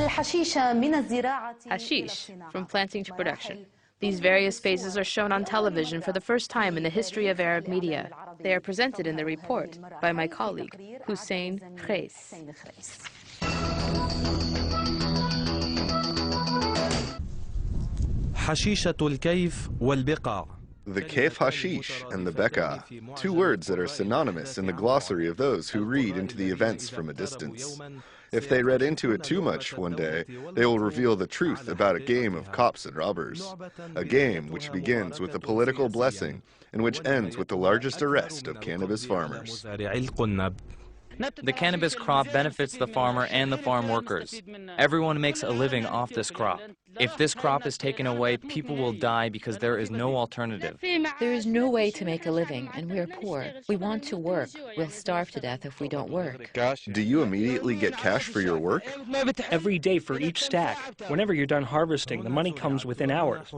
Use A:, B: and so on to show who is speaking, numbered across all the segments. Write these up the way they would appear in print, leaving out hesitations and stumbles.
A: Hashish, from planting to production. These various phases are shown on television for the first time in the history of Arab media. They are presented in the report by my colleague, Hussein Reis.
B: حشيشة الكيف والبقاع.
C: The Kayf Hashish and the Beka, two words that are synonymous in the glossary of those who read into the events from a distance. If they read into it too much one day, they will reveal the truth about a game of cops and robbers. A game which begins with a political blessing and which ends with the largest arrest of cannabis farmers.
D: The cannabis crop benefits the farmer and the farm workers. Everyone makes a living off this crop. If this crop is taken away, people will die because there is no alternative.
A: There is no way to make a living, and we are poor. We want to work. We'll starve to death if we don't work.
C: Do you immediately get cash for your work?
E: Every day for each stack. Whenever you're done harvesting, the money comes within hours.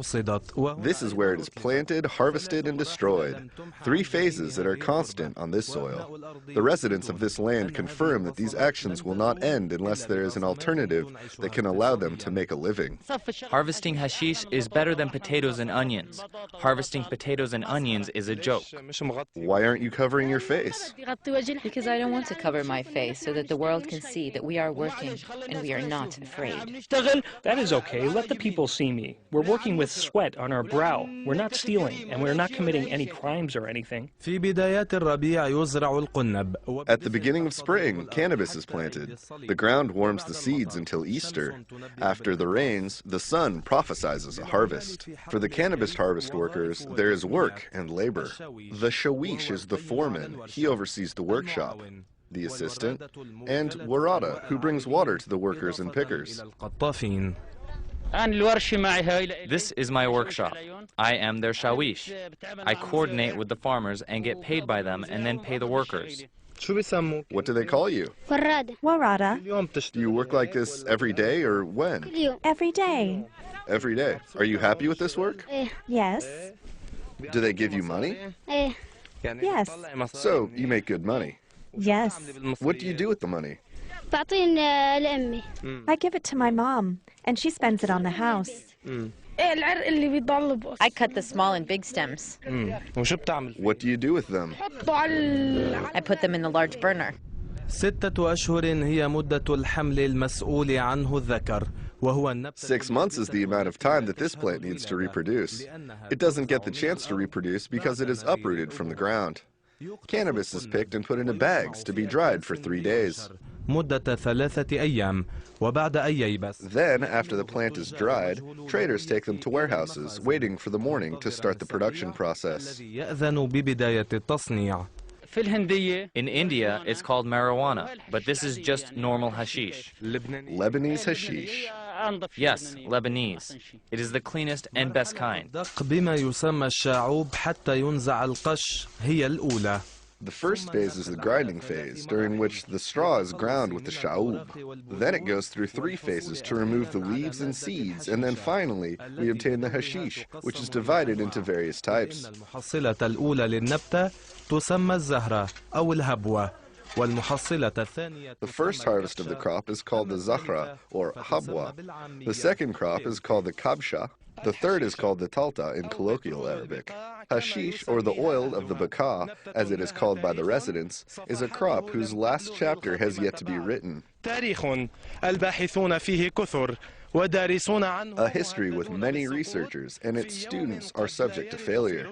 C: This is where it is planted, harvested, and destroyed. 3 phases that are constant on this soil. The residents of this land confirm that these actions will not end unless there is an alternative that can allow them to make a living.
D: Harvesting hashish is better than potatoes and onions. Harvesting potatoes and onions is a joke.
C: Why aren't you covering your face?
A: Because I don't want to cover my face so that the world can see that we are working and we are not afraid.
E: That is okay. Let the people see me. We're working with sweat on our brow. We're not stealing, and we're not committing any crimes or anything.
B: في بدايات الربيع يزرع القنب.
C: At the beginning of spring, cannabis is planted. The ground warms the seeds until Easter. After the rains, the sun prophesies a harvest. For the cannabis harvest workers, there is work and labor. The shawish is the foreman. He oversees the workshop. The assistant, and warada, who brings water to the workers and pickers.
D: This is my workshop. I am their shawish. I coordinate with the farmers and get paid by them and then pay the workers.
C: What do they call you?
F: Warada.
C: Do you work like this every day or when?
F: Every day.
C: Every day. Are you happy with this work?
F: Yes.
C: Do they give you money?
F: Yes.
C: So, you make good money.
F: Yes.
C: What do you do with the money?
F: I give it to my mom, and she spends it on the house.
A: I cut the small and big stems.
C: What do you do with them?
A: I put them in the large burner.
B: 6 أشهر هي مدة الحمل المسؤول عنه الذكر.
C: 6 months is the amount of time that this plant needs to reproduce. It doesn't get the chance to reproduce because it is uprooted from the ground. Cannabis is picked and put into bags to be dried for 3 days.
B: مدة 3 أيام وبعد أي بس.
C: Then, after the plant is dried, traders take them to warehouses, waiting for the morning to start the production process.
B: يأذن ببداية التصنيع.
D: In India, it's called marijuana, but this is just normal hashish.
C: Lebanese Hashish.
D: Yes, Lebanese. It is the cleanest and best kind.
B: بما يسمى الشعوب حتى ينزع القش هي الأولى.
C: The first phase is the grinding phase, during which the straw is ground with the sha'ub. Then it goes through 3 phases to remove the leaves and seeds, and then finally, we obtain the hashish, which is divided into various types.
B: المحصلة الأولى للنبتة تسمى الزهرة أو الهبوة. والمحصلة الثانية.
C: The first harvest of the crop is called the zahra, or habwa. The second crop is called the kabsha. The third is called the talta in colloquial Arabic. Hashish, or the oil of the baka, as it is called by the residents, is a crop whose last chapter has yet to be written. A history with many researchers, and its students are subject to failure.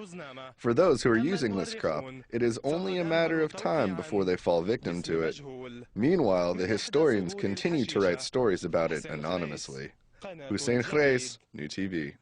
C: For those who are using this crop, it is only a matter of time before they fall victim to it. Meanwhile, the historians continue to write stories about it anonymously. Hussein Reis, New TV.